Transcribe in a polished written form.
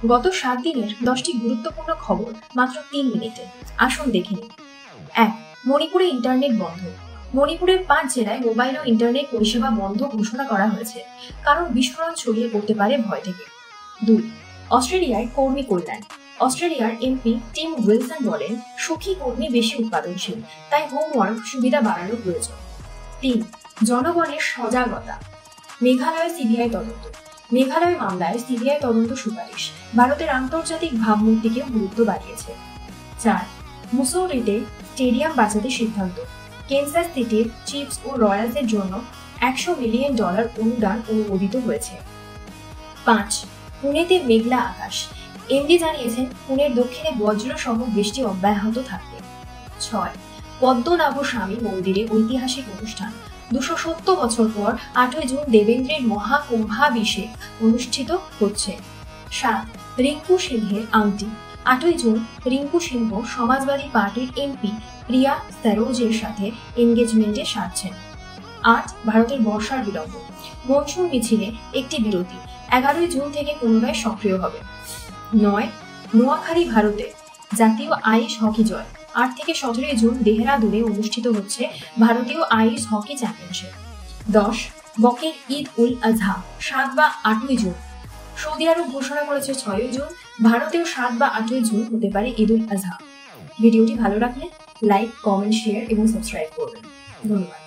গত 7 দিনের 10টি গুরুত্বপূর্ণ খবর মাত্র 3 মিনিটে। আসুন দেখে নিন। 1. মণিপুরে ইন্টারনেট বন্ধ। মণিপুরের 5 জেলায় মোবাইল ও ইন্টারনেট পরিষেবা বন্ধ ঘোষণা করা হয়েছে, কারণ বিস্ফোরণ ছড়িয়ে পড়তে পারে ভয় থেকে। 2. অস্ট্রেলিয়ায় কর্মী কল্যাণ। অস্ট্রেলিয়ার এমপি টিম উইলসন বলেন, সুখী কর্মী বেশি উৎপাদনশীল, তাই হোমওয়ার্ক সুবিধা বাড়ানো প্রয়োজন। 3. জনগণের সজাগতা। মেঘালয় সিবিআই তদন্ত। মেঘালয় মামলায় সিবিআই তদন্ত সুপারিশ ভারতের আন্তর্জাতিক ভাবমূর্তিকেও গুরুত্ব বাড়িয়েছে। 4. মুসৌরিতে স্টেডিয়াম বাঁচাতে সিদ্ধান্ত। কেনসাস সিটির চিফস ও রয়্যালসের জন্য $100 মিলিয়ন অনুদান অনুমোদিত হয়েছে। 5. পুনেতে মেঘলা আকাশ। এমডি জানিয়েছেন, পুনের দক্ষিণে বজ্র সহ বৃষ্টি অব্যাহত থাকবে। 6. পদ্মনাভ স্বামী মন্দিরে ঐতিহাসিক অনুষ্ঠান। 270 বছর পর 8ই জুন দেবেন্দ্রের মহাকুম্ভাভিষেক অনুষ্ঠিত হচ্ছে। 7. রিঙ্কু সিংহের আংটি। 8ই জুন রিঙ্কু সিংহ সমাজবাদী পার্টির এমপি প্রিয়া সরোজের সাথে এনগেজমেন্টে সারছেন। 8. ভারতের বর্ষার বিলম্ব। মনসুন মিছিলে একটি বিরতি 11ই জুন থেকে পুনরায় সক্রিয় হবে। 9. নোয়াখালী ভারতে জাতীয় আইস হকি জয়। 8 থেকে 17 জুন দেহরাদুনে অনুষ্ঠিত হচ্ছে ভারতীয় ice hockey championship. 10. বকের Eid ul Azha 7 বা 8ই জুন। সৌদি আরব ঘোষণা করেছে 6ই জুন। ভারতেও 7 বা 8ই জুন হতে পারে ঈদ উল আজহা। ভিডিওটি ভালো লাগলে লাইক, কমেন্ট, শেয়ার এবং সাবস্ক্রাইব করবেন। ধন্যবাদ।